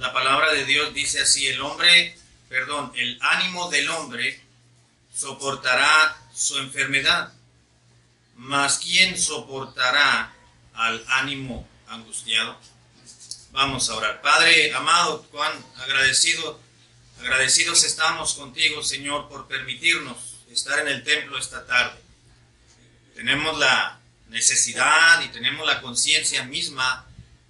La palabra de Dios dice así: el ánimo del hombre soportará su enfermedad, mas ¿quién soportará al ánimo angustiado? Vamos a orar. Padre amado, cuán agradecidos estamos contigo, Señor, por permitirnos estar en el templo esta tarde. Tenemos la necesidad y tenemos la conciencia misma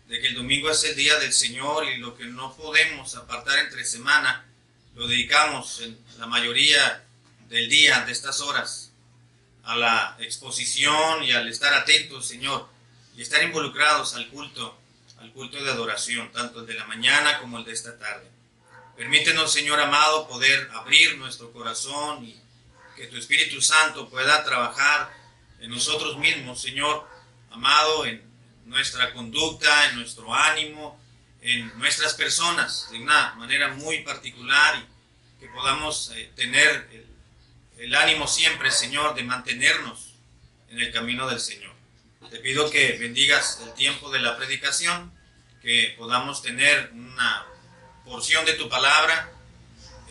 de que el domingo es el día del Señor, y lo que no podemos apartar entre semana lo dedicamos en la mayoría del día, de estas horas, a la exposición y al estar atentos, Señor, y estar involucrados al culto de adoración, tanto el de la mañana como el de esta tarde. Permítenos, Señor amado, poder abrir nuestro corazón y que tu Espíritu Santo pueda trabajar en nosotros mismos, Señor amado, en nuestra conducta, en nuestro ánimo, en nuestras personas, de una manera muy particular, y que podamos tener el ánimo siempre, Señor, de mantenernos en el camino del Señor. Te pido que bendigas el tiempo de la predicación, que podamos tener una porción de tu palabra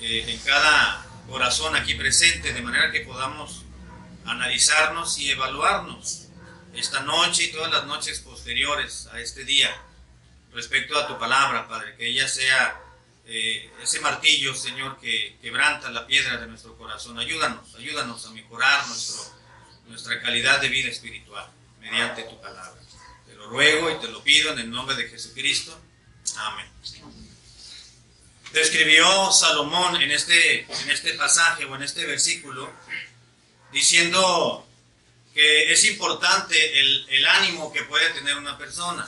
en cada corazón aquí presente, de manera que podamos analizarnos y evaluarnos esta noche y todas las noches posteriores a este día respecto a tu palabra, Padre, que ella sea ese martillo, Señor, que quebranta la piedra de nuestro corazón. Ayúdanos a mejorar nuestra calidad de vida espiritual mediante tu palabra. Te lo ruego y te lo pido en el nombre de Jesucristo. Amén. Describió Salomón en este pasaje o en este versículo diciendo que es importante el ánimo que puede tener una persona.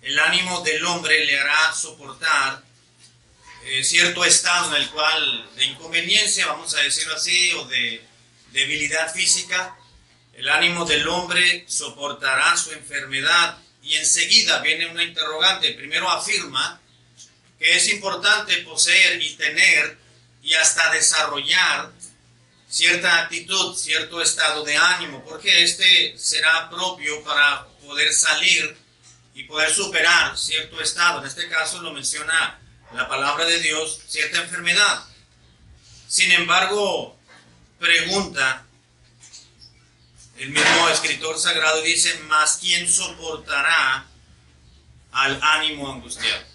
El ánimo del hombre le hará soportar cierto estado en el cual de inconveniencia, vamos a decirlo así, o de debilidad física. El ánimo del hombre soportará su enfermedad, y enseguida viene una interrogante. Primero afirma que es importante poseer y tener y hasta desarrollar cierta actitud, cierto estado de ánimo, porque este será propio para poder salir y poder superar cierto estado. En este caso lo menciona la palabra de Dios, cierta enfermedad. Sin embargo, pregunta el mismo escritor sagrado, dice: ¿mas quién soportará al ánimo angustiado?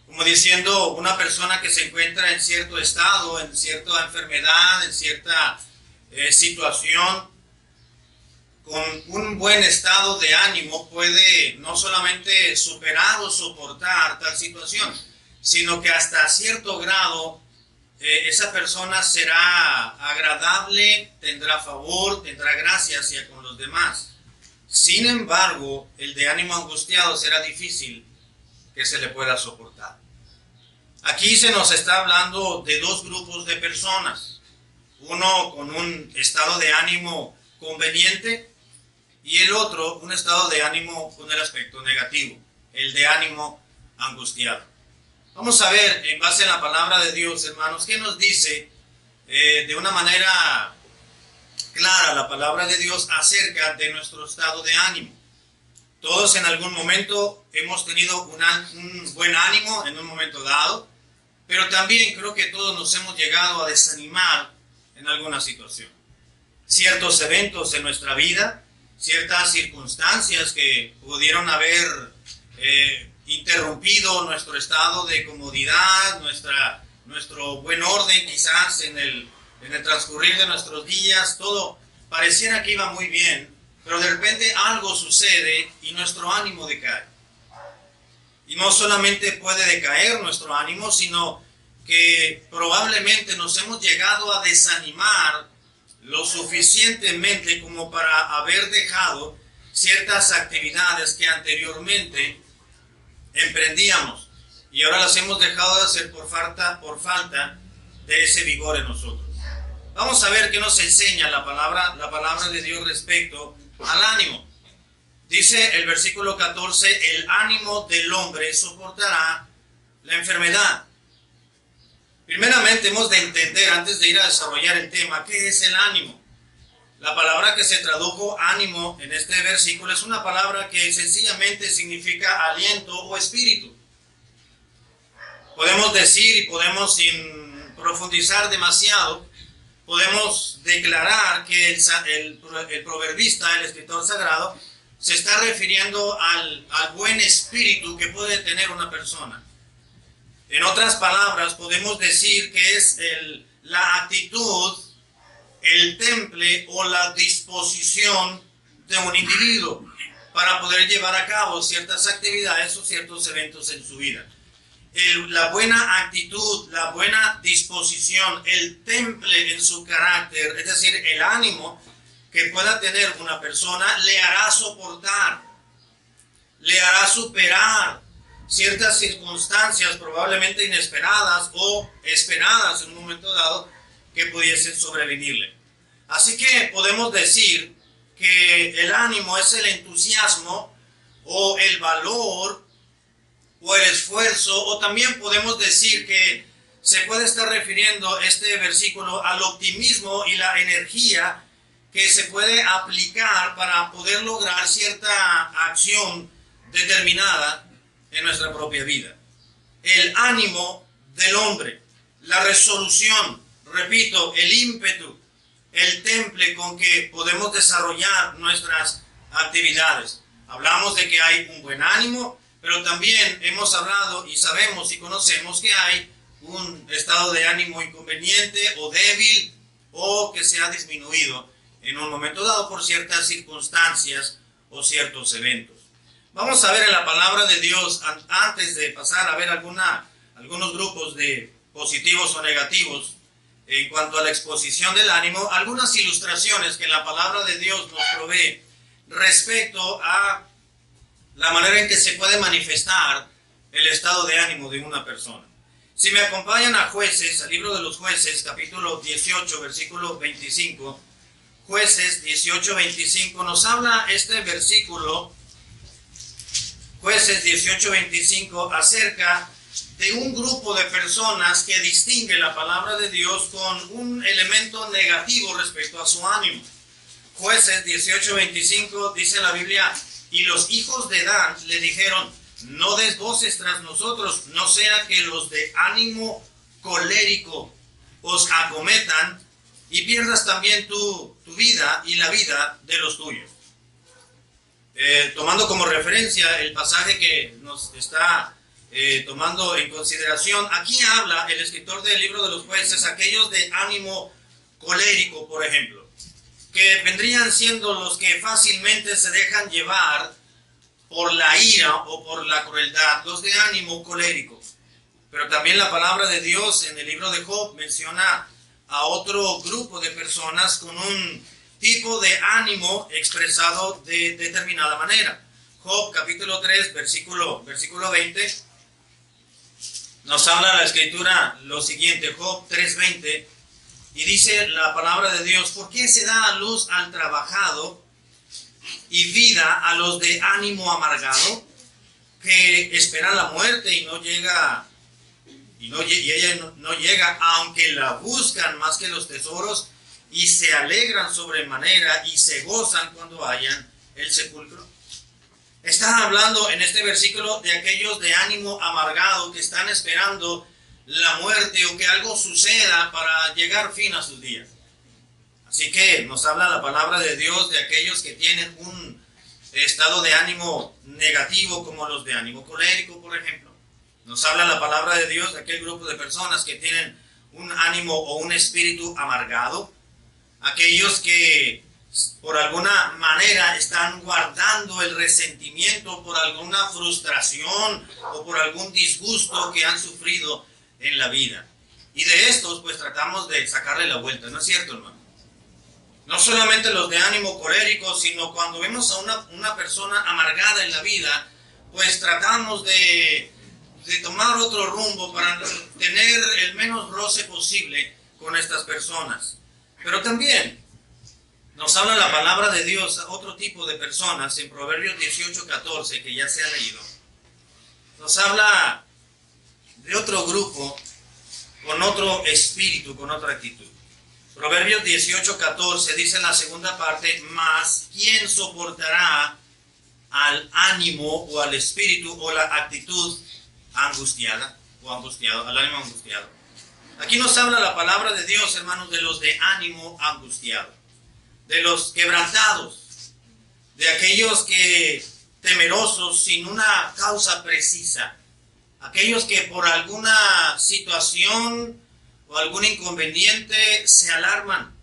Como diciendo, una persona que se encuentra en cierto estado, en cierta enfermedad, en cierta situación, con un buen estado de ánimo puede no solamente superar o soportar tal situación, sino que hasta cierto grado esa persona será agradable, tendrá favor, tendrá gracia hacia con los demás. Sin embargo, el de ánimo angustiado será difícil que se le pueda soportar. Aquí se nos está hablando de dos grupos de personas, uno con un estado de ánimo conveniente y el otro un estado de ánimo con el aspecto negativo, el de ánimo angustiado. Vamos a ver, en base a la palabra de Dios, hermanos, qué nos dice de una manera clara la palabra de Dios acerca de nuestro estado de ánimo. Todos en algún momento hemos tenido un buen ánimo en un momento dado, pero también creo que todos nos hemos llegado a desanimar en alguna situación. Ciertos eventos en nuestra vida, ciertas circunstancias que pudieron haber interrumpido nuestro estado de comodidad, nuestro buen orden quizás en el transcurrir de nuestros días, todo pareciera que iba muy bien, pero de repente algo sucede y nuestro ánimo decae. Y no solamente puede decaer nuestro ánimo, sino que probablemente nos hemos llegado a desanimar lo suficientemente como para haber dejado ciertas actividades que anteriormente emprendíamos y ahora las hemos dejado de hacer por falta de ese vigor en nosotros. Vamos a ver qué nos enseña la palabra de Dios respecto al ánimo. Dice el versículo 14: el ánimo del hombre soportará la enfermedad. Primeramente hemos de entender, antes de ir a desarrollar el tema, ¿qué es el ánimo? La palabra que se tradujo ánimo en este versículo es una palabra que sencillamente significa aliento o espíritu. Podemos decir y podemos, sin profundizar demasiado, podemos declarar que el proverbista, el escritor sagrado, se está refiriendo al buen espíritu que puede tener una persona. En otras palabras, podemos decir que es la actitud, el temple o la disposición de un individuo para poder llevar a cabo ciertas actividades o ciertos eventos en su vida. La buena actitud, la buena disposición, el temple en su carácter, es decir, el ánimo que pueda tener una persona, le hará soportar, le hará superar ciertas circunstancias probablemente inesperadas o esperadas en un momento dado que pudiesen sobrevenirle. Así que podemos decir que el ánimo es el entusiasmo o el valor o el esfuerzo, o también podemos decir que se puede estar refiriendo este versículo al optimismo y la energía que se puede aplicar para poder lograr cierta acción determinada en nuestra propia vida. El ánimo del hombre, la resolución, repito, el ímpetu, el temple con que podemos desarrollar nuestras actividades. Hablamos de que hay un buen ánimo, pero también hemos hablado y sabemos y conocemos que hay un estado de ánimo inconveniente o débil o que se ha disminuido en un momento dado por ciertas circunstancias o ciertos eventos. Vamos a ver en la palabra de Dios, antes de pasar a ver algunos grupos de positivos o negativos en cuanto a la exposición del ánimo, algunas ilustraciones que la palabra de Dios nos provee respecto a la manera en que se puede manifestar el estado de ánimo de una persona. Si me acompañan a Jueces, al libro de los Jueces, capítulo 18, versículo 25, Jueces 18, 25, nos habla este versículo, Jueces 18, 25, acerca de un grupo de personas que distingue la palabra de Dios con un elemento negativo respecto a su ánimo. Jueces 18, 25 dice la Biblia: y los hijos de Dan le dijeron: no des voces tras nosotros, no sea que los de ánimo colérico os acometan y pierdas también tu vida y la vida de los tuyos. Tomando como referencia el pasaje que nos está tomando en consideración, aquí habla el escritor del libro de los Jueces, aquellos de ánimo colérico, por ejemplo, que vendrían siendo los que fácilmente se dejan llevar por la ira o por la crueldad, los de ánimo colérico. Pero también la palabra de Dios en el libro de Job menciona a otro grupo de personas con un tipo de ánimo expresado de determinada manera. Job capítulo 3, versículo 20, nos habla la escritura lo siguiente, Job 3:20, y dice la palabra de Dios: ¿por qué se da a luz al trabajado y vida a los de ánimo amargado, que esperan la muerte y no llega, y ella no llega, aunque la buscan más que los tesoros, y se alegran sobremanera y se gozan cuando hallan el sepulcro? Está hablando en este versículo de aquellos de ánimo amargado que están esperando la muerte o que algo suceda para llegar fin a sus días. Así que nos habla la palabra de Dios de aquellos que tienen un estado de ánimo negativo, como los de ánimo colérico, por ejemplo. Nos habla la palabra de Dios de aquel grupo de personas que tienen un ánimo o un espíritu amargado, aquellos que por alguna manera están guardando el resentimiento por alguna frustración o por algún disgusto que han sufrido en la vida. Y de estos pues tratamos de sacarle la vuelta, ¿no es cierto, hermano? No solamente los de ánimo colérico, sino cuando vemos a una persona amargada en la vida, pues tratamos de tomar otro rumbo para tener el menos roce posible con estas personas. Pero también nos habla la palabra de Dios a otro tipo de personas en Proverbios 18:14, que ya se ha leído. Nos habla de otro grupo con otro espíritu, con otra actitud. Proverbios 18:14 dice en la segunda parte: mas ¿quién soportará al ánimo o al espíritu o la actitud angustiada? o angustiado, al ánimo angustiado. Aquí nos habla la palabra de Dios, hermanos, de los de ánimo angustiado, de los quebrantados, de aquellos que temerosos sin una causa precisa, aquellos que por alguna situación o algún inconveniente se alarman,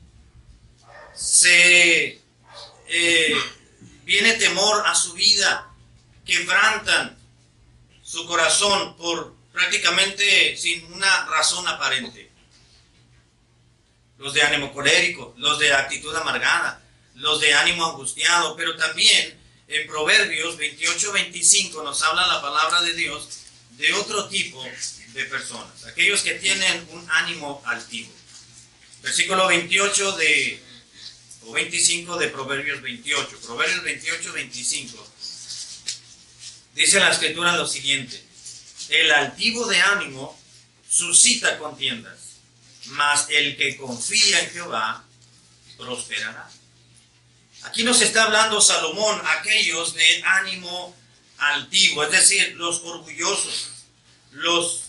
viene temor a su vida, quebrantan su corazón por prácticamente sin una razón aparente. Los de ánimo colérico, los de actitud amargada, los de ánimo angustiado, pero también en Proverbios 28-25 nos habla la palabra de Dios de otro tipo de personas, aquellos que tienen un ánimo altivo. Versículo 28 o 25 de Proverbios 28, Proverbios 28-25. Dice la Escritura lo siguiente: el altivo de ánimo suscita contiendas, mas el que confía en Jehová prosperará. Aquí nos está hablando Salomón, aquellos de ánimo altivo, es decir, los orgullosos, los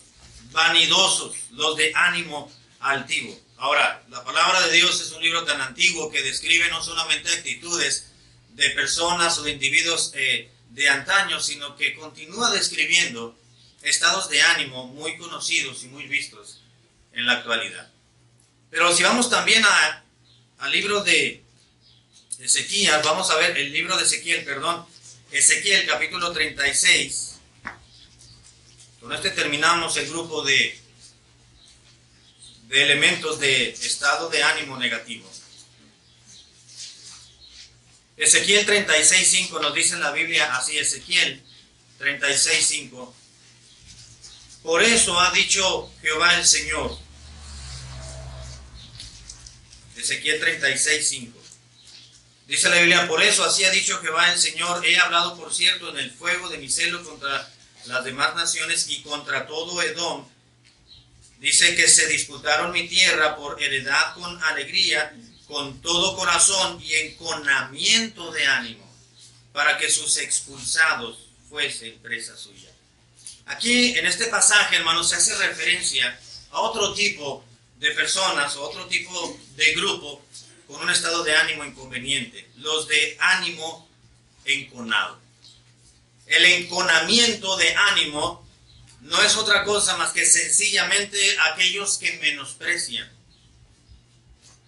vanidosos, los de ánimo altivo. Ahora, la palabra de Dios es un libro tan antiguo que describe no solamente actitudes de personas o de individuos de antaño, sino que continúa describiendo estados de ánimo muy conocidos y muy vistos en la actualidad. Pero si vamos también al libro de Ezequiel, vamos a ver el libro de Ezequiel capítulo 36. Con este terminamos el grupo de elementos de estado de ánimo negativo. Ezequiel 36:5 nos dice en la Biblia así, Ezequiel 36:5. Por eso ha dicho Jehová el Señor. Ezequiel 36:5. Dice la Biblia: por eso así ha dicho Jehová el Señor, he hablado por cierto en el fuego de mi celo contra las demás naciones y contra todo Edom. Dice que se disputaron mi tierra por heredad con alegría, con todo corazón y enconamiento de ánimo, para que sus expulsados fuesen presa suya. Aquí en este pasaje, hermanos, se hace referencia a otro tipo de personas o otro tipo de grupo con un estado de ánimo inconveniente, los de ánimo enconado. El enconamiento de ánimo no es otra cosa más que sencillamente aquellos que menosprecian,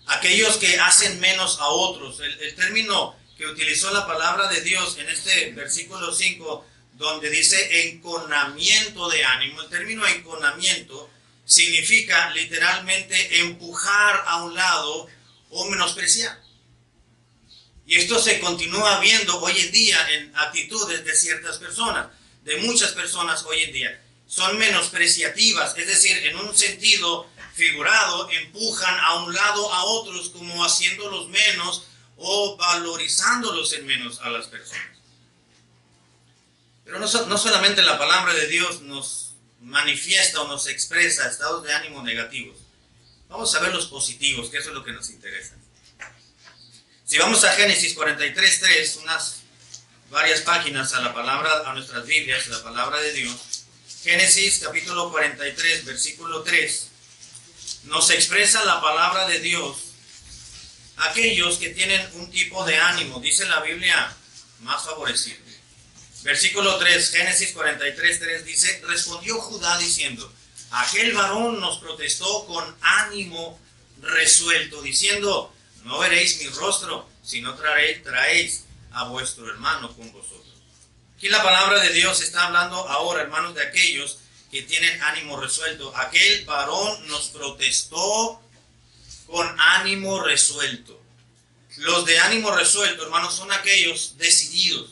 aquellos que hacen menos a otros. El término que utilizó la palabra de Dios en este versículo 5, donde dice enconamiento de ánimo, el término enconamiento significa literalmente empujar a un lado o menospreciar. Y esto se continúa viendo hoy en día en actitudes de ciertas personas, de muchas personas hoy en día. Son menospreciativas, es decir, en un sentido figurado, empujan a un lado a otros como haciéndolos menos o valorizándolos en menos a las personas. Pero no solamente la palabra de Dios nos manifiesta o nos expresa estados de ánimo negativos. Vamos a ver los positivos, que eso es lo que nos interesa. Si vamos a Génesis 43:3, varias páginas a la palabra, a nuestras Biblias, la palabra de Dios. Génesis capítulo 43, versículo 3, nos expresa la palabra de Dios aquellos que tienen un tipo de ánimo, dice la Biblia, más favorecido. Versículo 3, Génesis 43:3 dice: respondió Judá diciendo: aquel varón nos protestó con ánimo resuelto, diciendo: no veréis mi rostro, sino traéis a vuestro hermano con vosotros. Aquí la palabra de Dios está hablando ahora, hermanos, de aquellos que tienen ánimo resuelto. Aquel varón nos protestó con ánimo resuelto. Los de ánimo resuelto, hermanos, son aquellos decididos,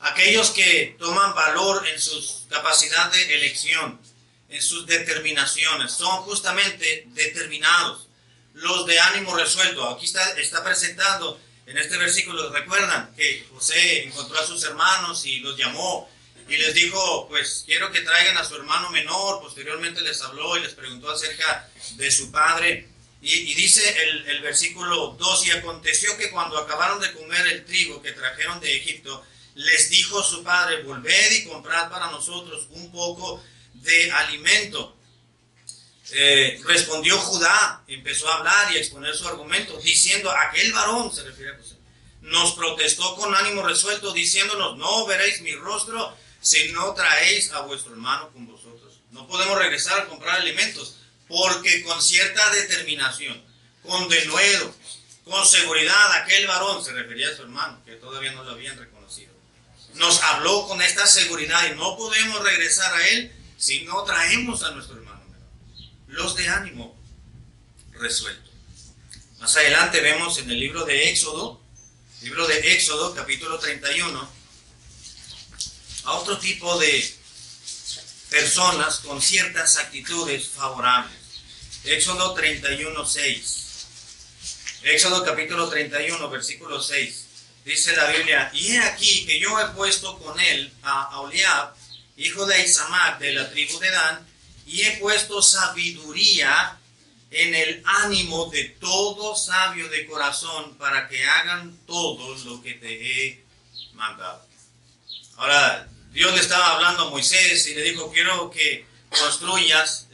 aquellos que toman valor en su capacidad de elección, en sus determinaciones, son justamente determinados. Los de ánimo resuelto, aquí está presentando en este versículo, recuerdan que José encontró a sus hermanos y los llamó y les dijo: pues quiero que traigan a su hermano menor. Posteriormente les habló y les preguntó acerca de su padre. Y dice el versículo 2: y aconteció que cuando acabaron de comer el trigo que trajeron de Egipto, les dijo su padre: volved y comprad para nosotros un poco de alimento. Respondió Judá, empezó a hablar y a exponer su argumento, diciendo, aquel varón, se refiere a José, nos protestó con ánimo resuelto, diciéndonos, no veréis mi rostro si no traéis a vuestro hermano con vosotros. No podemos regresar a comprar alimentos, porque con cierta determinación, con denuedo, con seguridad, aquel varón, se refería a su hermano, que todavía no lo habían reconocido, nos habló con esta seguridad y no podemos regresar a él si no traemos a nuestro hermano. Los de ánimo resuelto. Más adelante vemos en el libro de Éxodo, capítulo 31, a otro tipo de personas con ciertas actitudes favorables. Éxodo 31:6. Éxodo capítulo 31, versículo 6. Dice la Biblia, y he aquí que yo he puesto con él a Aholiab, hijo de Ahisamac, de la tribu de Dan, y he puesto sabiduría en el ánimo de todo sabio de corazón para que hagan todo lo que te he mandado. Ahora, Dios le estaba hablando a Moisés y le dijo, quiero que construyas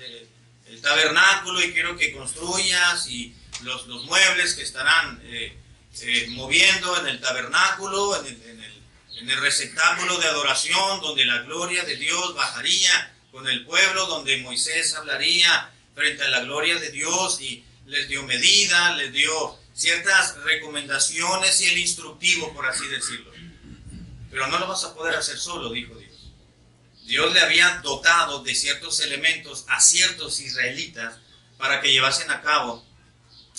el tabernáculo y quiero que construyas y los muebles que estarán moviendo en el tabernáculo, en el receptáculo de adoración, donde la gloria de Dios bajaría con el pueblo, donde Moisés hablaría frente a la gloria de Dios y les dio medida, les dio ciertas recomendaciones y el instructivo, por así decirlo. Pero no lo vas a poder hacer solo, dijo Dios. Dios le había dotado de ciertos elementos a ciertos israelitas para que llevasen a cabo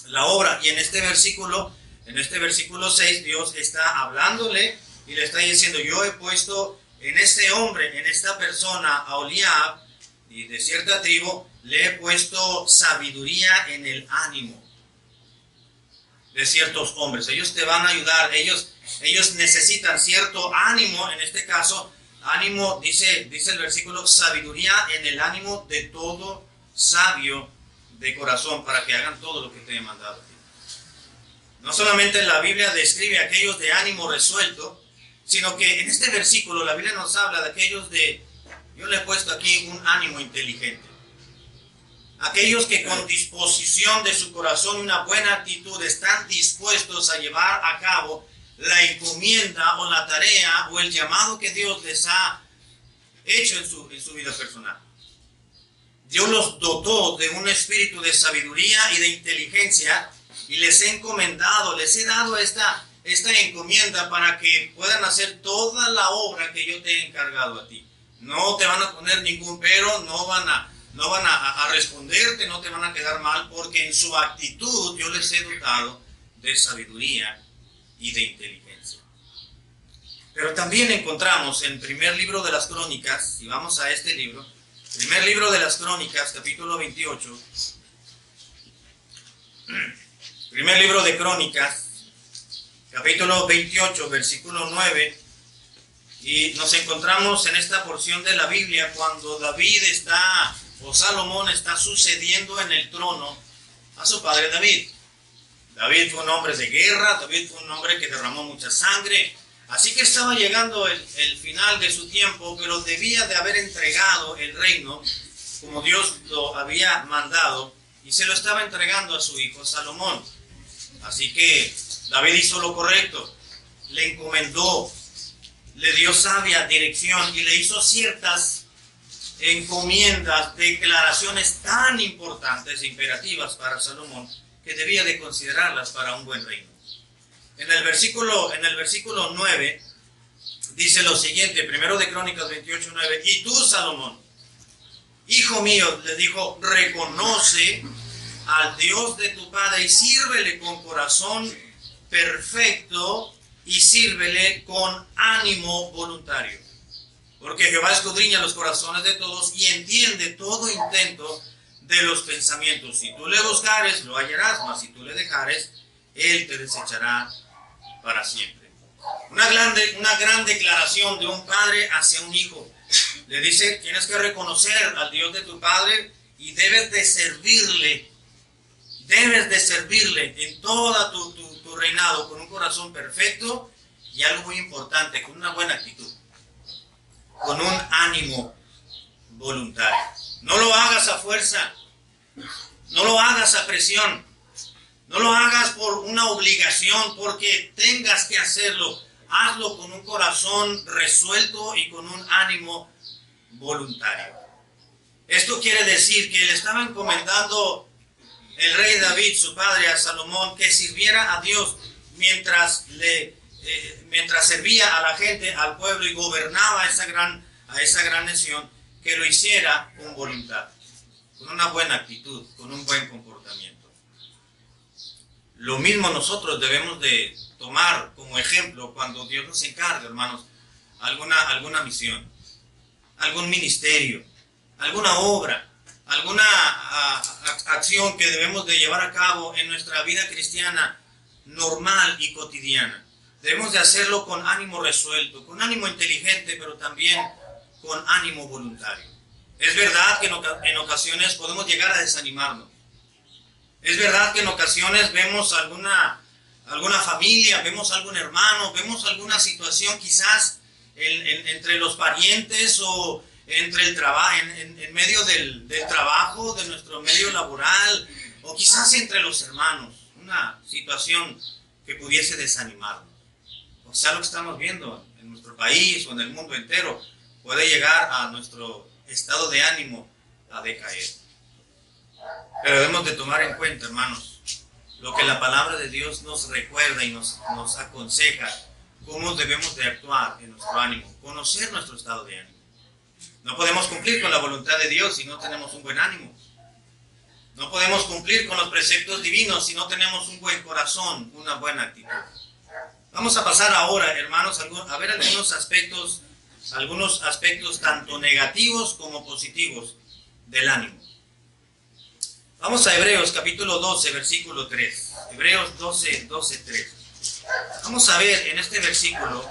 la obra. Y en este versículo 6, Dios está hablándole y le está diciendo, yo he puesto en este hombre, en esta persona, a Aholiab, y de cierta tribu, le he puesto sabiduría en el ánimo de ciertos hombres. Ellos te van a ayudar, ellos necesitan cierto ánimo, en este caso, ánimo, dice el versículo, sabiduría en el ánimo de todo sabio de corazón, para que hagan todo lo que te he mandado. No solamente la Biblia describe a aquellos de ánimo resuelto, sino que en este versículo la Biblia nos habla de aquellos yo le he puesto aquí un ánimo inteligente. Aquellos que con disposición de su corazón y una buena actitud están dispuestos a llevar a cabo la encomienda o la tarea o el llamado que Dios les ha hecho en su vida personal. Dios los dotó de un espíritu de sabiduría y de inteligencia y les he encomendado, les he dado esta encomienda para que puedan hacer toda la obra que yo te he encargado a ti. No te van a poner ningún pero, no van a responderte, no te van a quedar mal, porque en su actitud yo les he dotado de sabiduría y de inteligencia. Pero también encontramos en el primer libro de las Crónicas, si vamos a este libro, primer libro de las Crónicas, capítulo 28, primer libro de Crónicas, capítulo 28, versículo 9, y nos encontramos en esta porción de la Biblia cuando Salomón está sucediendo en el trono a su padre David. David fue un hombre de guerra, David fue un hombre que derramó mucha sangre, así que estaba llegando el final de su tiempo, pero debía de haber entregado el reino como Dios lo había mandado, y se lo estaba entregando a su hijo Salomón. Así que David hizo lo correcto, le encomendó, le dio sabia dirección y le hizo ciertas encomiendas, declaraciones tan importantes e imperativas para Salomón que debía de considerarlas para un buen reino. En el versículo 9 dice lo siguiente, primero de Crónicas 28, 9, y tú, Salomón, hijo mío, le dijo, reconoce al Dios de tu padre y sírvele con corazón perfecto y sírvele con ánimo voluntario. Porque Jehová escudriña los corazones de todos y entiende todo intento de los pensamientos. Si tú le buscares, lo hallarás, mas si tú le dejares, él te desechará para siempre. Una gran declaración de un padre hacia un hijo. Le dice, tienes que reconocer al Dios de tu padre y debes de servirle en todo tu reinado con un corazón perfecto y algo muy importante, con una buena actitud, con un ánimo voluntario. No lo hagas a fuerza, no lo hagas a presión, no lo hagas por una obligación, porque tengas que hacerlo. Hazlo con un corazón resuelto y con un ánimo voluntario. Esto quiere decir que le estaba encomendando el rey David, su padre, a Salomón, que sirviera a Dios mientras servía a la gente, al pueblo, y gobernaba a esa gran nación, que lo hiciera con voluntad, con una buena actitud, con un buen comportamiento. Lo mismo nosotros debemos de tomar como ejemplo cuando Dios nos encarga, hermanos, alguna misión, algún ministerio, alguna obra, alguna acción que debemos de llevar a cabo en nuestra vida cristiana normal y cotidiana. Debemos de hacerlo con ánimo resuelto, con ánimo inteligente, pero también con ánimo voluntario. Es verdad que en ocasiones podemos llegar a desanimarnos. Es verdad que en ocasiones vemos alguna familia, vemos algún hermano, vemos alguna situación quizás entre los parientes o entre el trabajo, en medio del trabajo, de nuestro medio laboral, o quizás entre los hermanos, una situación que pudiese desanimarnos. O sea, lo que estamos viendo en nuestro país o en el mundo entero puede llegar a nuestro estado de ánimo a decaer. Pero debemos de tomar en cuenta, hermanos, lo que la palabra de Dios nos recuerda y nos aconseja, cómo debemos de actuar en nuestro ánimo, conocer nuestro estado de ánimo. No podemos cumplir con la voluntad de Dios si no tenemos un buen ánimo. No podemos cumplir con los preceptos divinos si no tenemos un buen corazón, una buena actitud. Vamos a pasar ahora, hermanos, a ver algunos aspectos tanto negativos como positivos del ánimo. Vamos a Hebreos capítulo 12, versículo 3. Hebreos 12, 3. Vamos a ver en este versículo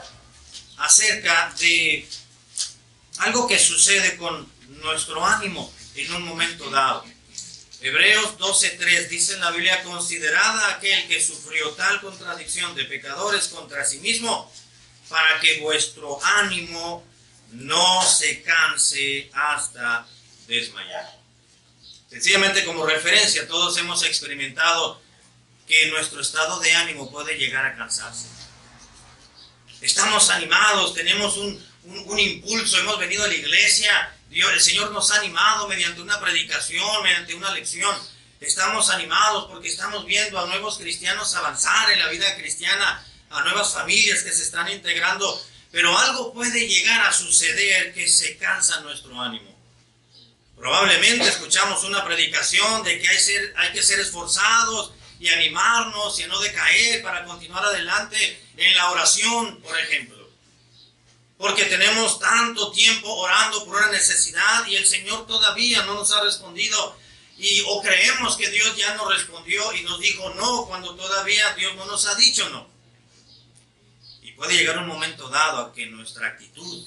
acerca de algo que sucede con nuestro ánimo en un momento dado. Hebreos 12:3 dice en la Biblia: considerad a aquel que sufrió tal contradicción de pecadores contra sí mismo, para que vuestro ánimo no se canse hasta desmayar. Sencillamente, como referencia, todos hemos experimentado que nuestro estado de ánimo puede llegar a cansarse. Estamos animados, tenemos un impulso, hemos venido a la iglesia, el Señor nos ha animado mediante una predicación, mediante una lección. Estamos animados porque estamos viendo a nuevos cristianos avanzar en la vida cristiana, a nuevas familias que se están integrando, pero algo puede llegar a suceder que se cansa nuestro ánimo. Probablemente escuchamos una predicación de que hay que ser esforzados y animarnos y no decaer para continuar adelante en la oración, por ejemplo. Porque tenemos tanto tiempo orando por una necesidad y el Señor todavía no nos ha respondido, o creemos que Dios ya nos respondió y nos dijo no, cuando todavía Dios no nos ha dicho no. Y puede llegar un momento dado a que nuestra actitud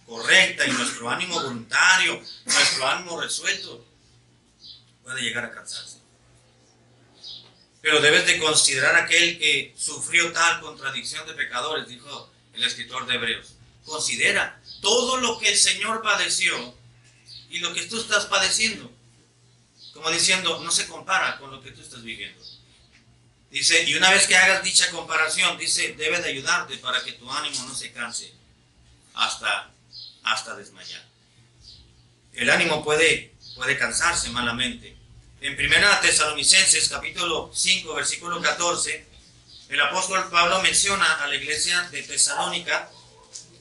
correcta y nuestro ánimo voluntario, nuestro ánimo resuelto, puede llegar a cansarse. Pero debes de considerar a aquel que sufrió tal contradicción de pecadores, dijo el escritor de Hebreos. Considera todo lo que el Señor padeció y lo que tú estás padeciendo. Como diciendo, no se compara con lo que tú estás viviendo. Dice, y una vez que hagas dicha comparación, dice, debe de ayudarte para que tu ánimo no se canse hasta desmayar. El ánimo puede cansarse malamente. En 1 Tesalonicenses capítulo 5 versículo 14, el apóstol Pablo menciona a la iglesia de Tesalónica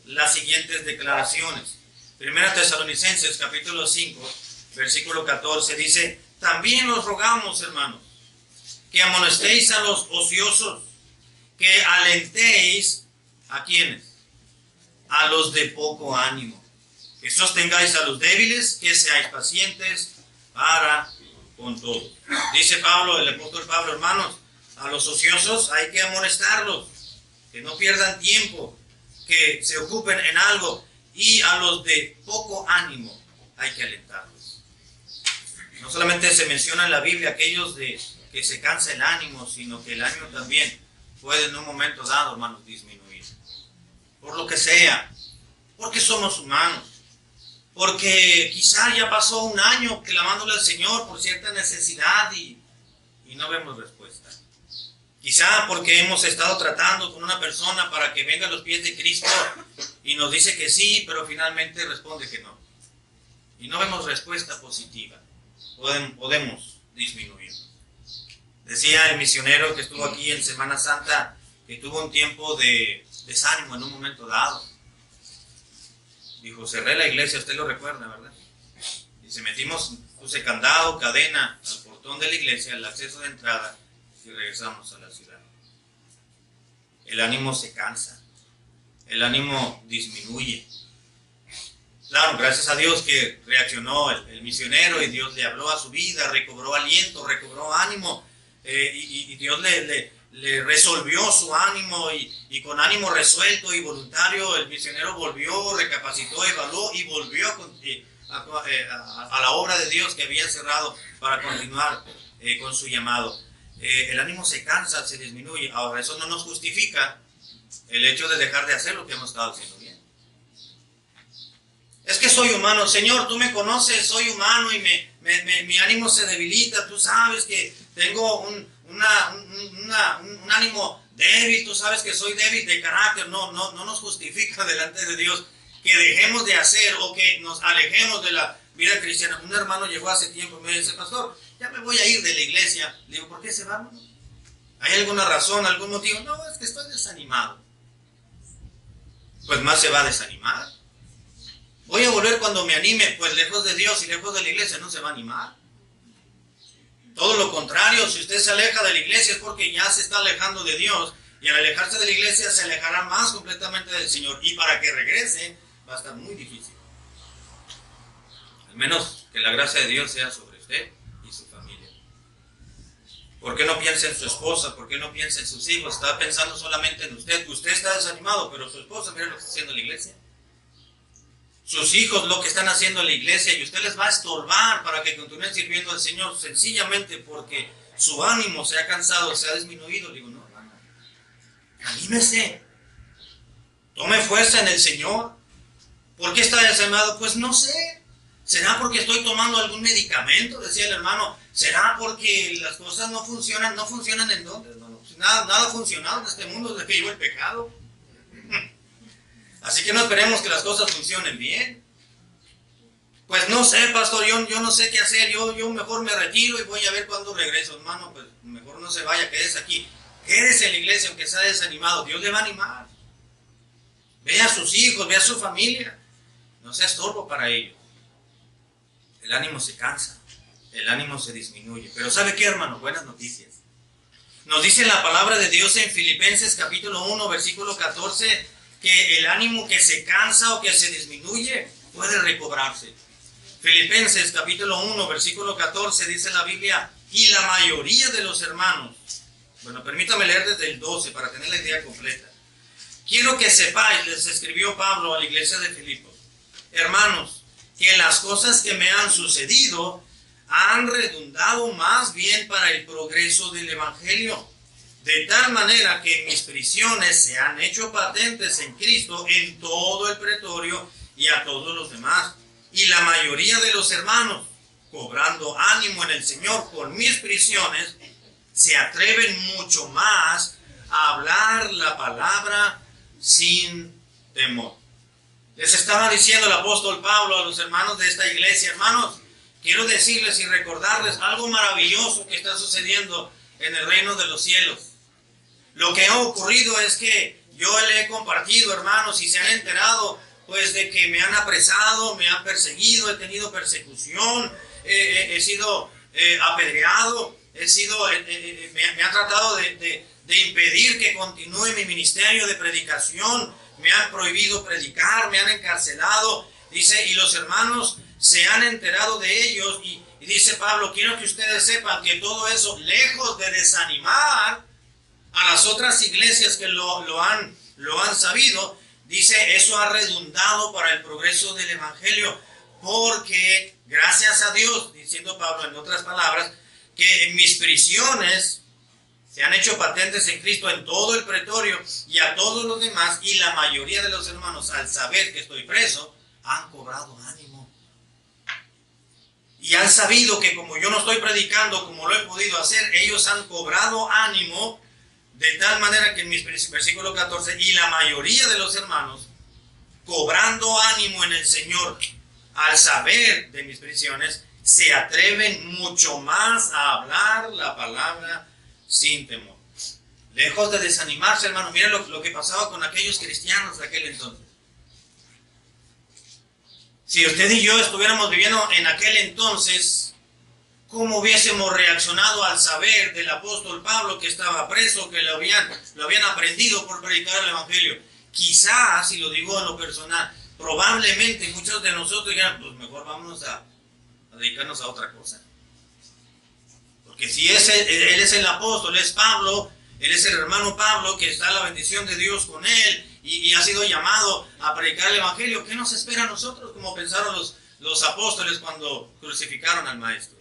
las siguientes declaraciones. 1 Tesalonicenses capítulo 5 versículo 14 dice: también os rogamos, hermanos, que amonestéis a los ociosos, que alentéis ¿a quiénes? A los de poco ánimo, que sostengáis a los débiles, que seáis pacientes para con todo. Dice Pablo, el apóstol Pablo, hermanos, a los ociosos hay que amonestarlos, que no pierdan tiempo, que se ocupen en algo, y a los de poco ánimo hay que alentarlos. No solamente se menciona en la Biblia aquellos de que se cansa el ánimo, sino que el ánimo también puede en un momento dado, hermanos, disminuir. Por lo que sea, porque somos humanos, porque quizá ya pasó un año clamándole al Señor por cierta necesidad y no vemos respuesta. Quizá porque hemos estado tratando con una persona para que venga a los pies de Cristo y nos dice que sí, pero finalmente responde que no. Y no vemos respuesta positiva. Podemos disminuir. Decía el misionero que estuvo aquí en Semana Santa que tuvo un tiempo de desánimo en un momento dado. Dijo, cerré la iglesia, usted lo recuerda, ¿verdad? Dice, puse candado, cadena al portón de la iglesia, al acceso de entrada, y regresamos a la ciudad. El ánimo se cansa, el ánimo disminuye. Claro, gracias a Dios que reaccionó el misionero y Dios le habló a su vida, recobró aliento, recobró ánimo, y Dios le resolvió su ánimo y con ánimo resuelto y voluntario el misionero volvió, recapacitó, evaluó y volvió a la obra de Dios que había cerrado para continuar con su llamado. El ánimo se cansa, se disminuye. Ahora, eso no nos justifica el hecho de dejar de hacer lo que hemos estado haciendo bien. Es que soy humano, Señor, tú me conoces, soy humano y mi ánimo se debilita, tú sabes que tengo un ánimo débil, tú sabes que soy débil de carácter. No nos justifica delante de Dios que dejemos de hacer o que nos alejemos de la vida cristiana. Un hermano llegó hace tiempo y me dice, pastor, ya me voy a ir de la iglesia. Le digo, ¿por qué se va? ¿Hay alguna razón, algún motivo? No, es que estoy desanimado. Pues más se va a desanimar. Voy a volver cuando me anime. Pues lejos de Dios y lejos de la iglesia no se va a animar. Todo lo contrario, si usted se aleja de la iglesia es porque ya se está alejando de Dios, y al alejarse de la iglesia se alejará más completamente del Señor, y para que regrese va a estar muy difícil. Al menos que la gracia de Dios sea sobre usted y su familia. ¿Por qué no piensa en su esposa? ¿Por qué no piensa en sus hijos? Está pensando solamente en usted. Usted está desanimado, pero su esposa, mire lo que está haciendo la iglesia. Sus hijos lo que están haciendo en la iglesia, y usted les va a estorbar para que continúen sirviendo al Señor sencillamente porque su ánimo se ha cansado, se ha disminuido. Digo, no, hermano, anímese, tome fuerza en el Señor. ¿Por qué está desanimado? Pues no sé. ¿Será porque estoy tomando algún medicamento? Decía el hermano. ¿Será porque las cosas no funcionan? ¿No funcionan en dónde, hermano? Nada ha funcionado en este mundo desde que llegó el pecado. Así que no esperemos que las cosas funcionen bien. Pues no sé, pastor, yo no sé qué hacer. Yo mejor me retiro y voy a ver cuándo regreso. Hermano, pues mejor no se vaya, quédese aquí. Quédese en la iglesia aunque sea desanimado. Dios le va a animar. Ve a sus hijos, ve a su familia. No sea estorbo para ellos. El ánimo se cansa, el ánimo se disminuye. Pero ¿sabe qué, hermano? Buenas noticias. Nos dice la palabra de Dios en Filipenses capítulo 1, versículo 14, que el ánimo que se cansa o que se disminuye puede recobrarse. Filipenses capítulo 1, versículo 14 dice la Biblia, y la mayoría de los hermanos, bueno, permítame leer desde el 12 para tener la idea completa. Quiero que sepáis, les escribió Pablo a la iglesia de Filipos, hermanos, que las cosas que me han sucedido han redundado más bien para el progreso del evangelio, de tal manera que mis prisiones se han hecho patentes en Cristo en todo el pretorio y a todos los demás. Y la mayoría de los hermanos, cobrando ánimo en el Señor con mis prisiones, se atreven mucho más a hablar la palabra sin temor. Les estaba diciendo el apóstol Pablo a los hermanos de esta iglesia, hermanos, quiero decirles y recordarles algo maravilloso que está sucediendo en el reino de los cielos. Lo que ha ocurrido es que yo le he compartido, hermanos, y se han enterado, pues, de que me han apresado, me han perseguido, he tenido persecución, he sido apedreado, me han tratado de impedir que continúe mi ministerio de predicación, me han prohibido predicar, me han encarcelado, dice, y los hermanos se han enterado de ellos, y dice Pablo, quiero que ustedes sepan que todo eso, lejos de desanimar a las otras iglesias que lo han sabido, dice, eso ha redundado para el progreso del evangelio, porque gracias a Dios, diciendo Pablo en otras palabras, que mis prisiones se han hecho patentes en Cristo en todo el pretorio y a todos los demás, y la mayoría de los hermanos, al saber que estoy preso, han cobrado ánimo. Y han sabido que como yo no estoy predicando como lo he podido hacer, ellos han cobrado ánimo de tal manera que en mis versículo 14, y la mayoría de los hermanos, cobrando ánimo en el Señor, al saber de mis prisiones, se atreven mucho más a hablar la palabra sin temor. Lejos de desanimarse, hermano, miren lo que pasaba con aquellos cristianos de aquel entonces. Si usted y yo estuviéramos viviendo en aquel entonces, ¿cómo hubiésemos reaccionado al saber del apóstol Pablo que estaba preso, que lo habían aprendido por predicar el Evangelio? Quizás, y lo digo en lo personal, probablemente muchos de nosotros digan, pues mejor vámonos a dedicarnos a otra cosa. Porque si él es el apóstol, es Pablo, él es el hermano Pablo, que está la bendición de Dios con él, y ha sido llamado a predicar el Evangelio, ¿qué nos espera a nosotros? Como pensaron los apóstoles cuando crucificaron al Maestro.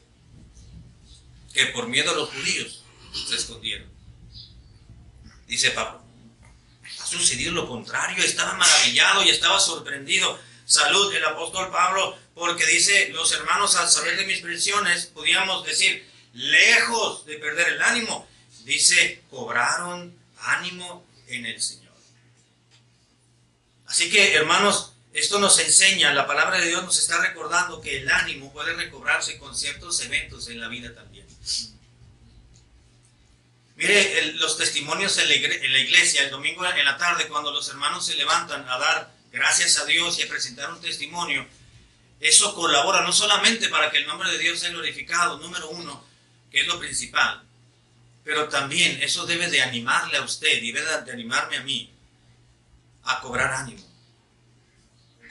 Que por miedo a los judíos se escondieron. Dice Pablo, ha sucedido lo contrario, estaba maravillado y estaba sorprendido. Salud, el apóstol Pablo, porque dice, los hermanos al saber de mis prisiones, podíamos decir, lejos de perder el ánimo, dice, cobraron ánimo en el Señor. Así que, hermanos, esto nos enseña, la palabra de Dios nos está recordando que el ánimo puede recobrarse con ciertos eventos en la vida también. Mire los testimonios en la iglesia, el domingo en la tarde, cuando los hermanos se levantan a dar gracias a Dios y a presentar un testimonio, eso colabora no solamente para que el nombre de Dios sea glorificado, número uno, que es lo principal, pero también eso debe de animarle a usted y debe de animarme a mí a cobrar ánimo.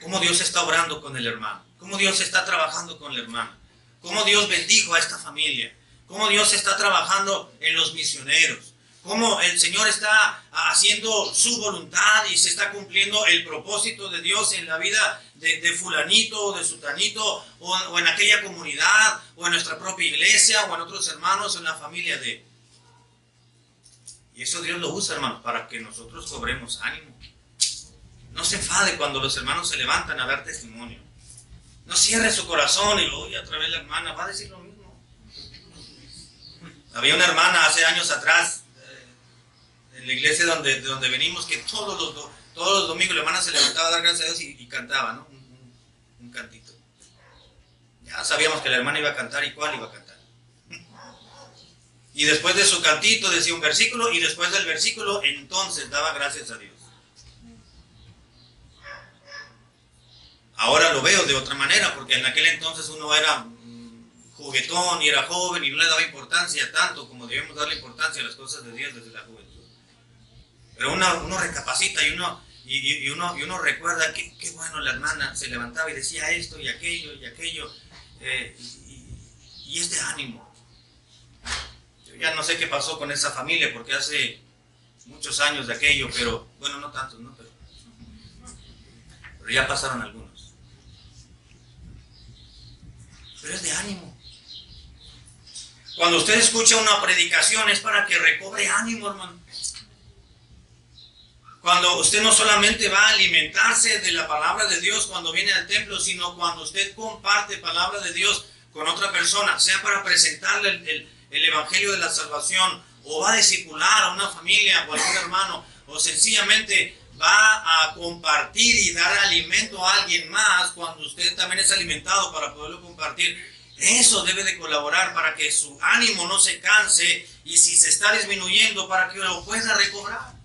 Cómo Dios está obrando con el hermano, cómo Dios está trabajando con la hermana, cómo Dios bendijo a esta familia, cómo Dios está trabajando en los misioneros, cómo el Señor está haciendo su voluntad y se está cumpliendo el propósito de Dios en la vida de fulanito o de sutanito o en aquella comunidad o en nuestra propia iglesia o en otros hermanos o en la familia de... Y eso Dios lo usa, hermanos, para que nosotros cobremos ánimo. No se enfade cuando los hermanos se levantan a dar testimonio. No cierre su corazón y oye, otra vez la hermana va a decir lo mismo. Había una hermana hace años atrás en la iglesia de donde venimos que todos los domingos la hermana se levantaba a dar gracias a Dios y cantaba, ¿no? Un cantito. Ya sabíamos que la hermana iba a cantar y cuál iba a cantar. Y después de su cantito decía un versículo y después del versículo entonces daba gracias a Dios. Ahora lo veo de otra manera, porque en aquel entonces uno era juguetón y era joven y no le daba importancia tanto como debemos darle importancia a las cosas de Dios desde la juventud. Pero uno recapacita y uno recuerda que qué bueno la hermana se levantaba y decía esto y aquello y es de ánimo. Yo ya no sé qué pasó con esa familia porque hace muchos años de aquello, pero bueno, no tantos, ¿no? Pero ya pasaron algunos. Pero es de ánimo. Cuando usted escucha una predicación es para que recobre ánimo, hermano. Cuando usted no solamente va a alimentarse de la palabra de Dios cuando viene al templo, sino cuando usted comparte palabra de Dios con otra persona, sea para presentarle el evangelio de la salvación, o va a discipular a una familia o a algún hermano, o sencillamente va a compartir y dar alimento a alguien más cuando usted también es alimentado para poderlo compartir. Eso debe de colaborar para que su ánimo no se canse y si se está disminuyendo para que lo pueda recobrar.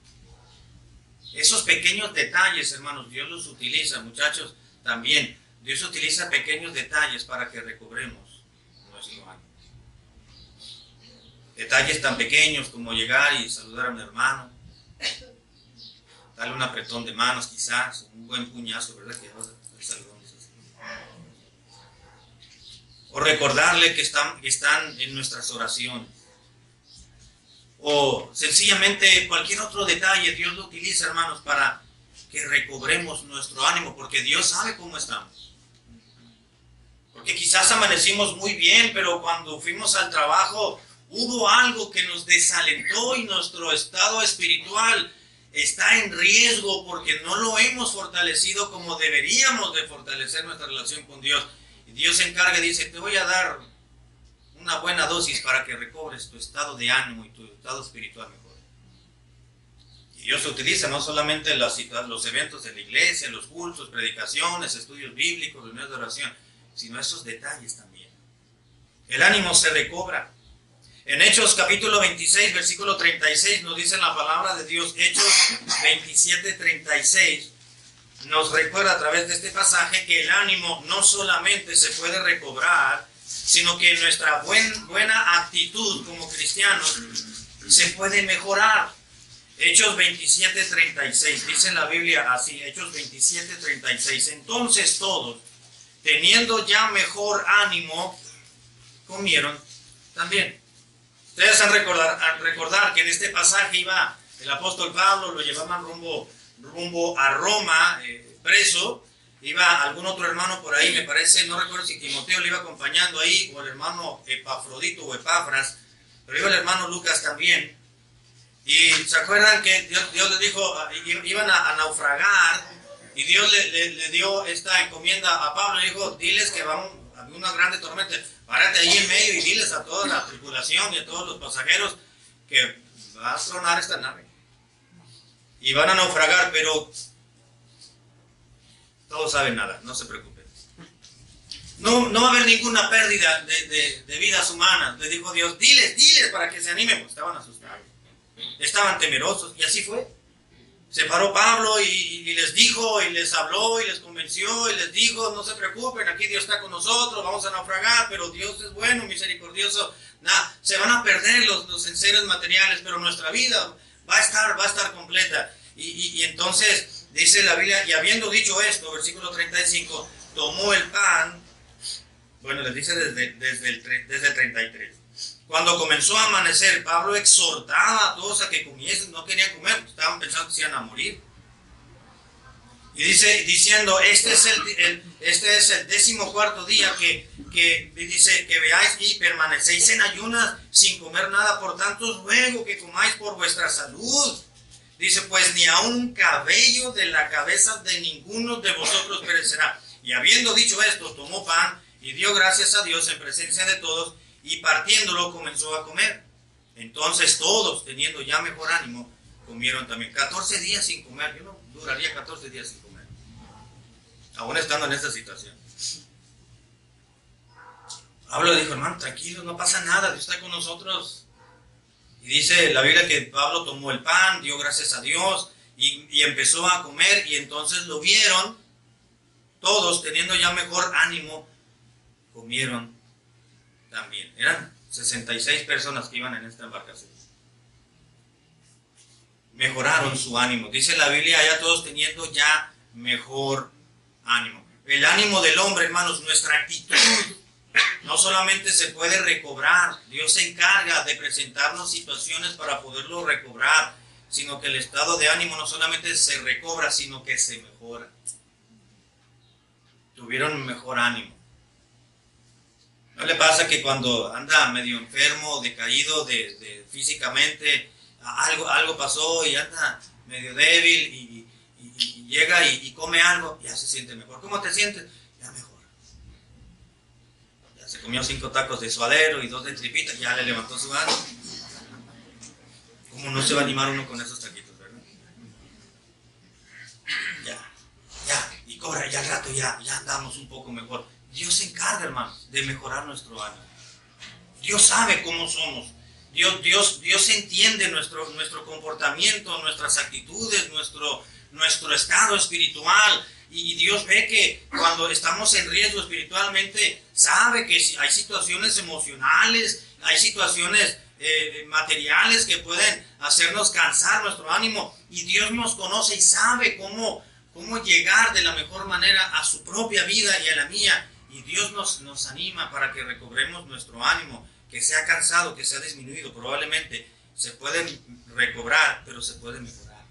Esos pequeños detalles, hermanos, Dios los utiliza, muchachos, también. Dios utiliza pequeños detalles para que recobremos nuestro ánimo. Detalles tan pequeños como llegar y saludar a un hermano, darle un apretón de manos quizás, un buen puñazo, ¿verdad? Que el saludón es así. O recordarle que están en nuestras oraciones. O sencillamente cualquier otro detalle, Dios lo utiliza, hermanos, para que recobremos nuestro ánimo, porque Dios sabe cómo estamos. Porque quizás amanecimos muy bien, pero cuando fuimos al trabajo hubo algo que nos desalentó y nuestro estado espiritual está en riesgo porque no lo hemos fortalecido como deberíamos de fortalecer nuestra relación con Dios. Y Dios se encarga y dice, te voy a dar una buena dosis para que recobres tu estado de ánimo y tu estado espiritual mejor. Y Dios utiliza no solamente los eventos de la iglesia, los cultos, predicaciones, estudios bíblicos, reuniones de oración, sino esos detalles también. El ánimo se recobra. En Hechos capítulo 26, versículo 36, nos dice la palabra de Dios. Hechos 27, 36, nos recuerda a través de este pasaje que el ánimo no solamente se puede recobrar, sino que nuestra buena actitud como cristianos se puede mejorar. Hechos 27, 36, dice la Biblia así, Hechos 27, 36. Entonces todos, teniendo ya mejor ánimo, comieron también. Ustedes han recordar que en este pasaje iba el apóstol Pablo, lo llevaban rumbo a Roma, preso. Iba algún otro hermano por ahí, me parece, no recuerdo si Timoteo le iba acompañando ahí, o el hermano Epafrodito o Epafras, pero iba el hermano Lucas también. Y se acuerdan que Dios les dijo, iban a naufragar, y Dios le dio esta encomienda a Pablo, y dijo, diles que había una grande tormenta, párate ahí en medio y diles a toda la tripulación y a todos los pasajeros que va a tronar esta nave. Y van a naufragar, pero todos saben nada, no se preocupen. No va a haber ninguna pérdida de vidas humanas. Les dijo Dios, diles para que se animen, pues estaban asustados. Estaban temerosos, y así fue. Se paró Pablo y les dijo, y les habló, y les convenció, y les dijo, no se preocupen, aquí Dios está con nosotros, vamos a naufragar, pero Dios es bueno, misericordioso. Se van a perder los enseres materiales, pero nuestra vida va a estar completa. Y entonces, dice la Biblia, y habiendo dicho esto, versículo 35, tomó el pan, bueno, les dice desde el 33. Cuando comenzó a amanecer, Pablo exhortaba a todos a que comiesen, no querían comer, estaban pensando que se iban a morir. Y dice, diciendo, este es el 14º día que dice que veáis y permanecéis en ayunas sin comer nada, por tanto os ruego que comáis por vuestra salud. Dice, pues ni aun un cabello de la cabeza de ninguno de vosotros perecerá. Y habiendo dicho esto, tomó pan y dio gracias a Dios en presencia de todos, y partiéndolo comenzó a comer. Entonces todos, teniendo ya mejor ánimo, comieron también. 14 días sin comer. Yo no duraría 14 días sin comer, aún estando en esta situación. Pablo dijo, hermano, tranquilo, no pasa nada, Dios está con nosotros. Y dice la Biblia que Pablo tomó el pan, dio gracias a Dios y empezó a comer, y entonces lo vieron. Todos, teniendo ya mejor ánimo, comieron también. Eran 66 personas que iban en esta embarcación. Mejoraron su ánimo. Dice la Biblia, allá todos teniendo ya mejor ánimo. El ánimo del hombre, hermanos, nuestra actitud, no solamente se puede recobrar. Dios se encarga de presentarnos situaciones para poderlo recobrar, sino que el estado de ánimo no solamente se recobra, sino que se mejora. Tuvieron mejor ánimo. ¿No le pasa que cuando anda medio enfermo, decaído físicamente, algo pasó y anda medio débil y llega y come algo, ya se siente mejor? ¿Cómo te sientes? Ya mejor. Ya se comió 5 tacos de suadero y 2 de tripita, ya le levantó su ánimo. ¿Cómo no se va a animar uno con esos taquitos, verdad? Ya, y cobra, ya al rato ya andamos un poco mejor. Dios se encarga, hermanos, de mejorar nuestro ánimo. Dios sabe cómo somos. Dios entiende nuestro comportamiento, nuestras actitudes, nuestro estado espiritual. Y Dios ve que cuando estamos en riesgo espiritualmente, sabe que hay situaciones emocionales, hay situaciones materiales que pueden hacernos cansar nuestro ánimo. Y Dios nos conoce y sabe cómo llegar de la mejor manera a su propia vida y a la mía. Y Dios nos anima para que recobremos nuestro ánimo, que se ha cansado, que se ha disminuido. Probablemente se puede recobrar, pero se puede mejorar.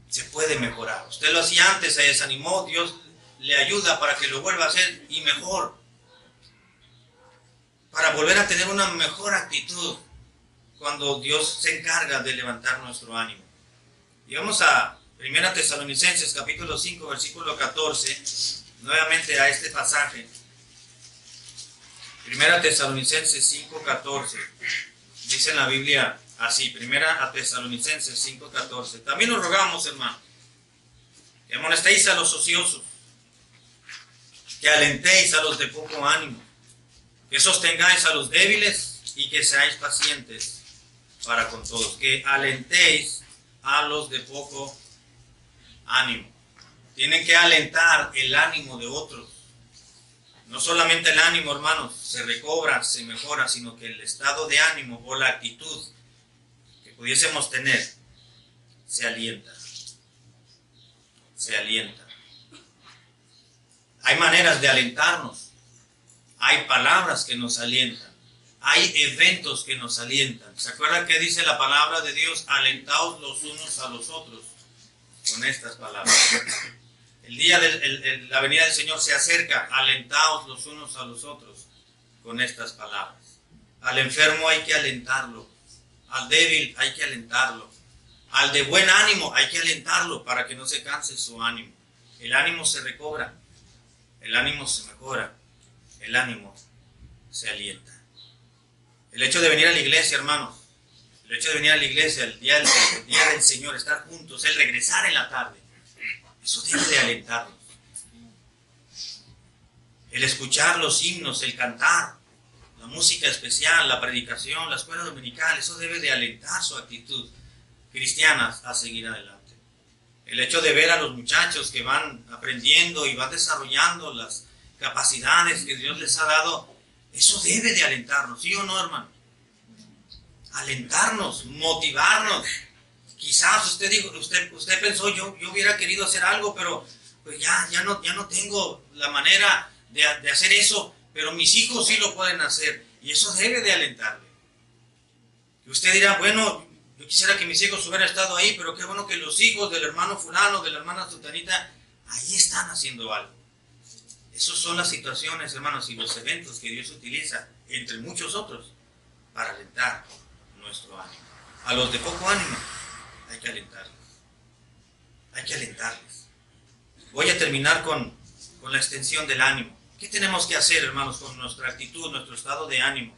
Se puede mejorar. Usted lo hacía antes, se desanimó, Dios le ayuda para que lo vuelva a hacer y mejor. Para volver a tener una mejor actitud. cuando Dios se encarga de levantar nuestro ánimo. Y vamos a 1 Tesalonicenses capítulo 5 versículo 14, nuevamente a este pasaje. 1 Tesalonicenses 5, 14. Dice en la Biblia así, 1 Tesalonicenses 5, 14. También os rogamos, hermano, que amonestéis a los ociosos, que alentéis a los de poco ánimo, que sostengáis a los débiles y que seáis pacientes para con todos. Que alentéis a los de poco ánimo. Tienen que alentar el ánimo de otros. No solamente el ánimo, hermanos, se recobra, se mejora, sino que el estado de ánimo o la actitud que pudiésemos tener se alienta. Se alienta. Hay maneras de alentarnos. Hay palabras que nos alientan. Hay eventos que nos alientan. ¿Se acuerdan qué dice la palabra de Dios? Alentaos los unos a los otros con estas palabras. El día de la venida del Señor se acerca. Alentaos los unos a los otros con estas palabras. Al enfermo hay que alentarlo. Al débil hay que alentarlo. Al de buen ánimo hay que alentarlo para que no se canse su ánimo. El ánimo se recobra. El ánimo se mejora. El ánimo se alienta. El hecho de venir a la iglesia, hermanos, el hecho de venir a la iglesia el día del Señor, estar juntos, el regresar en la tarde, eso debe de alentarnos. El escuchar los himnos, el cantar, la música especial, la predicación, la escuela dominical, eso debe de alentar su actitud cristiana a seguir adelante. El hecho de ver a los muchachos que van aprendiendo y van desarrollando las capacidades que Dios les ha dado, eso debe de alentarnos, ¿sí o no, hermano? Alentarnos, motivarnos. Quizás usted pensó, yo hubiera querido hacer algo, pero pues ya no tengo la manera de hacer eso, pero mis hijos sí lo pueden hacer, y eso debe de alentarle. Y usted dirá, bueno, yo quisiera que mis hijos hubieran estado ahí, pero qué bueno que los hijos del hermano fulano, de la hermana sultanita, ahí están haciendo algo. Esas son las situaciones, hermanos, y los eventos que Dios utiliza, entre muchos otros, para alentar nuestro ánimo. A los de poco ánimo hay que alentarles. Hay que alentarles. Voy a terminar con la extensión del ánimo. ¿Qué tenemos que hacer, hermanos, con nuestra actitud, nuestro estado de ánimo?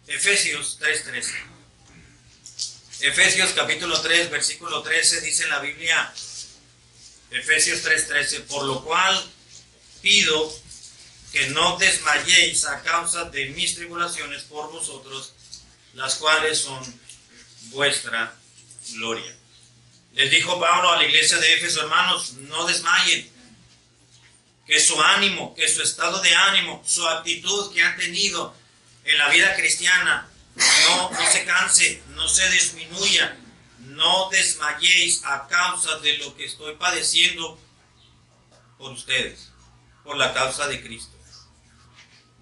Efesios 3:13. Efesios capítulo 3, versículo 13, dice en la Biblia, Efesios 3:13, por lo cual pido que no desmayéis a causa de mis tribulaciones por vosotros, las cuales son vuestra gloria. Les dijo Pablo a la iglesia de Éfeso, hermanos, no desmayen. Que su ánimo, que su estado de ánimo, su actitud que han tenido en la vida cristiana, no se canse, no se disminuya. No desmayéis a causa de lo que estoy padeciendo por ustedes, por la causa de Cristo.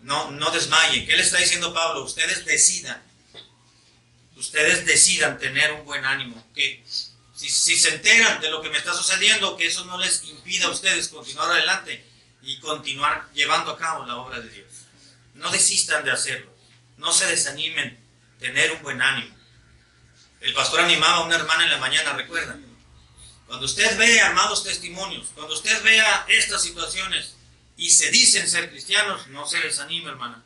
No desmayen. ¿Qué le está diciendo Pablo? Ustedes decidan tener un buen ánimo. Que si se enteran de lo que me está sucediendo, que eso no les impida a ustedes continuar adelante y continuar llevando a cabo la obra de Dios. No desistan de hacerlo. No se desanimen. Tener un buen ánimo. El pastor animaba a una hermana en la mañana, ¿recuerdan? Cuando usted vea, amados testimonios, cuando usted vea estas situaciones y se dicen ser cristianos, no se desanime, hermana.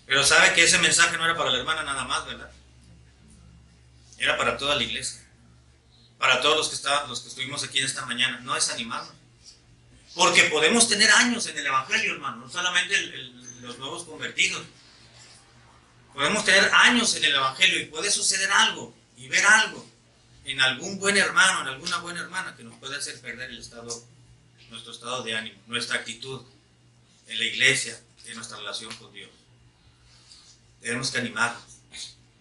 Pero sabe que ese mensaje no era para la hermana nada más, ¿verdad? Era para toda la iglesia. Para todos los que estuvimos aquí en esta mañana. No desanimarnos. Porque podemos tener años en el evangelio, hermano. No solamente los nuevos convertidos. Podemos tener años en el evangelio y puede suceder algo y ver algo en algún buen hermano, en alguna buena hermana que nos puede hacer perder nuestro estado de ánimo, nuestra actitud en la iglesia, en nuestra relación con Dios. Tenemos que animarnos,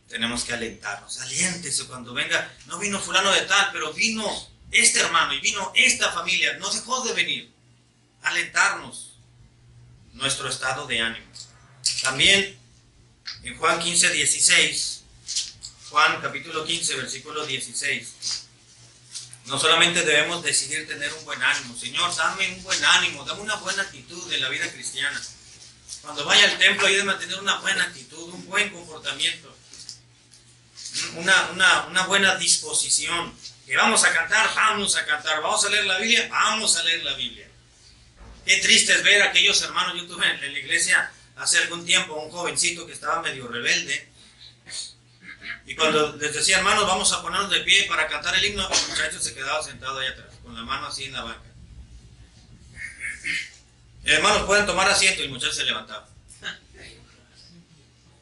tenemos que alentarnos. Aliéntese cuando venga. No vino fulano de tal, pero vino este hermano y vino esta familia. No dejó de venir. Alentarnos nuestro estado de ánimo. También en Juan 15:16, Juan capítulo 15, versículo 16, no solamente debemos decidir tener un buen ánimo. Señor, dame un buen ánimo, dame una buena actitud en la vida cristiana. Cuando vaya al templo, ayúdame a tener una buena actitud, un buen comportamiento. una buena disposición. Que vamos a cantar, vamos a cantar. Vamos a leer la Biblia, vamos a leer la Biblia. Qué triste es ver a aquellos hermanos. Yo tuve en la iglesia hace algún tiempo un jovencito que estaba medio rebelde. Y cuando les decía, hermanos, vamos a ponernos de pie para cantar el himno, el muchacho se quedaba sentado ahí atrás, con la mano así en la banca. Hermanos, pueden tomar asiento, y el muchacho se levantaba.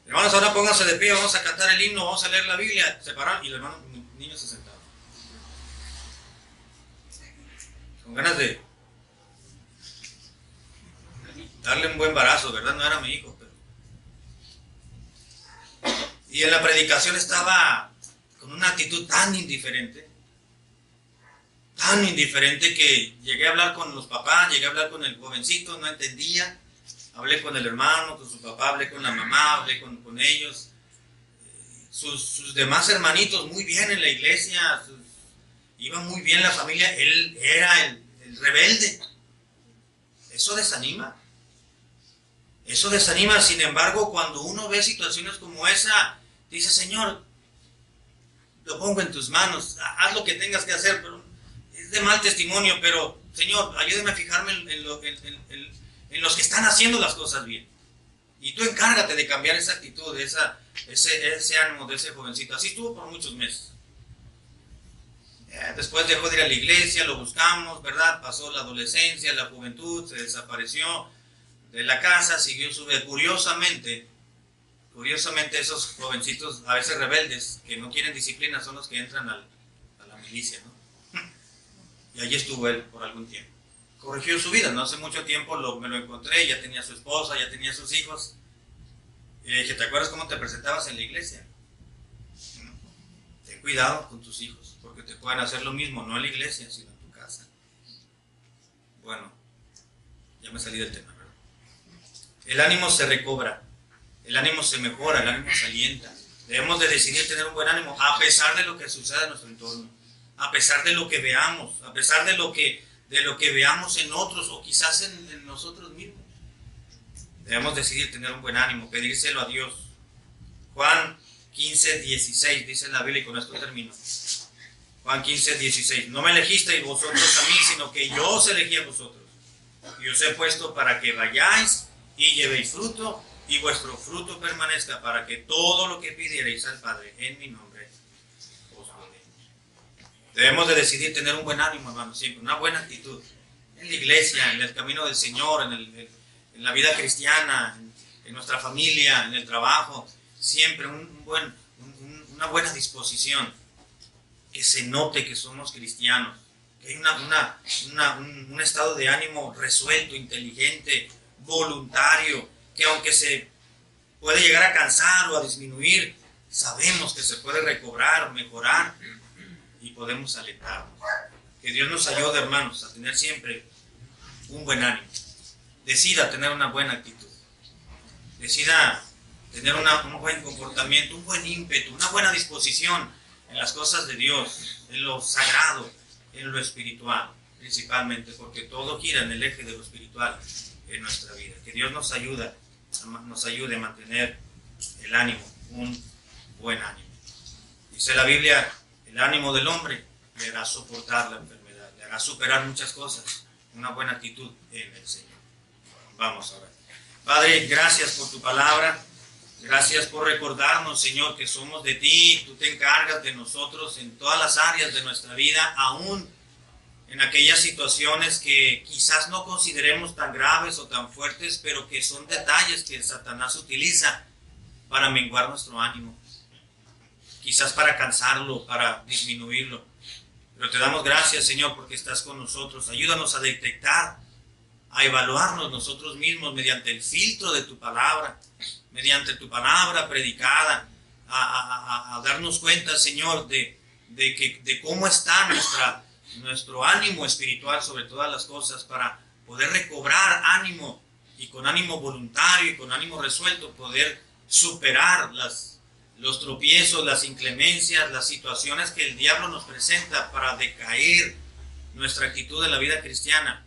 Hermanos, ahora pónganse de pie, vamos a cantar el himno, vamos a leer la Biblia. Se pararon y el niño se sentaba. Con ganas de darle un buen barazo, ¿verdad? No era mi hijo, pero... Y en la predicación estaba con una actitud tan indiferente que llegué a hablar con los papás, llegué a hablar con el jovencito, no entendía. Hablé con el hermano, con su papá, hablé con la mamá, hablé con ellos. Sus demás hermanitos muy bien en la iglesia, iba muy bien la familia. Él era el rebelde. Eso desanima. Eso desanima. Sin embargo, cuando uno ve situaciones como esa, dice, Señor, lo pongo en tus manos, haz lo que tengas que hacer, pero es de mal testimonio, pero Señor, ayúdame a fijarme en los que están haciendo las cosas bien. Y tú encárgate de cambiar esa actitud, ese ánimo de ese jovencito. Así estuvo por muchos meses. Después dejó de ir a la iglesia, lo buscamos, ¿verdad? Pasó la adolescencia, la juventud, se desapareció de la casa, siguió su vida. Curiosamente, esos jovencitos, a veces rebeldes, que no quieren disciplina, son los que entran a la milicia, ¿no? Y allí estuvo él por algún tiempo. Corrigió su vida, no hace mucho tiempo me lo encontré, ya tenía su esposa, ya tenía sus hijos. Y le dije, ¿te acuerdas cómo te presentabas en la iglesia? Ten cuidado con tus hijos, porque te pueden hacer lo mismo, no en la iglesia, sino en tu casa. Bueno, ya me salí del tema, ¿verdad? El ánimo se recobra, el ánimo se mejora, el ánimo se alienta. Debemos de decidir tener un buen ánimo, a pesar de lo que suceda en nuestro entorno, a pesar de lo que veamos, a pesar de lo que veamos en otros o quizás en nosotros mismos. Debemos decidir tener un buen ánimo, pedírselo a Dios. Juan 15:16 dice en la Biblia, y con esto termino. Juan 15:16, no me elegisteis vosotros a mí, sino que yo os elegí a vosotros. Y os he puesto para que vayáis y llevéis fruto, y vuestro fruto permanezca, para que todo lo que pidierais al Padre en mi nombre os lo dé. Debemos de decidir tener un buen ánimo, hermanos, siempre, una buena actitud. En la iglesia, en el camino del Señor, en la vida cristiana, en nuestra familia, en el trabajo, siempre una buena disposición, que se note que somos cristianos, que hay un estado de ánimo resuelto, inteligente, voluntario, que aunque se puede llegar a cansar o a disminuir, sabemos que se puede recobrar, mejorar y podemos alentarnos. Que Dios nos ayude, hermanos, a tener siempre un buen ánimo. Decida tener una buena actitud. Decida tener un buen comportamiento, un buen ímpetu, una buena disposición en las cosas de Dios, en lo sagrado, en lo espiritual, principalmente, porque todo gira en el eje de lo espiritual en nuestra vida. Que Dios nos ayude a mantener el ánimo, un buen ánimo. Dice la Biblia, el ánimo del hombre le hará soportar la enfermedad, le hará superar muchas cosas, una buena actitud en el Señor. Vamos a ver. Padre, gracias por tu palabra. Gracias por recordarnos, Señor, que somos de ti. Tú te encargas de nosotros en todas las áreas de nuestra vida, aún en aquellas situaciones que quizás no consideremos tan graves o tan fuertes, pero que son detalles que Satanás utiliza para menguar nuestro ánimo. Quizás para cansarlo, para disminuirlo. Pero te damos gracias, Señor, porque estás con nosotros. Ayúdanos a detectar, a evaluarnos nosotros mismos mediante el filtro de tu palabra, mediante tu palabra predicada, a darnos cuenta, Señor, de cómo está nuestro ánimo espiritual sobre todas las cosas, para poder recobrar ánimo, y con ánimo voluntario y con ánimo resuelto poder superar los tropiezos, las inclemencias, las situaciones que el diablo nos presenta para decaer nuestra actitud en la vida cristiana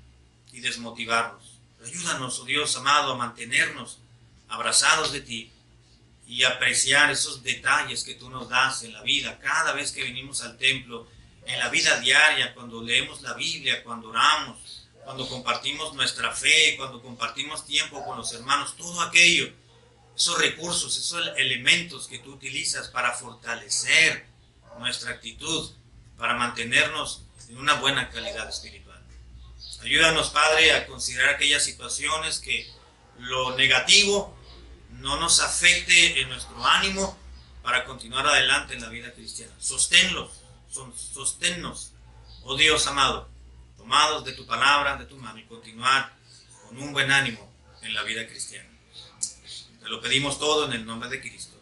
y desmotivarnos. Ayúdanos, oh Dios amado, a mantenernos abrazados de ti, y apreciar esos detalles que tú nos das en la vida, cada vez que venimos al templo, en la vida diaria, cuando leemos la Biblia, cuando oramos, cuando compartimos nuestra fe, cuando compartimos tiempo con los hermanos, todo aquello, esos recursos, esos elementos que tú utilizas para fortalecer nuestra actitud, para mantenernos en una buena calidad espiritual. Ayúdanos, Padre, a considerar aquellas situaciones que lo negativo no nos afecte en nuestro ánimo para continuar adelante en la vida cristiana. Sosténnos, oh Dios amado, tomados de tu palabra, de tu mano, y continuar con un buen ánimo en la vida cristiana. Te lo pedimos todo en el nombre de Cristo.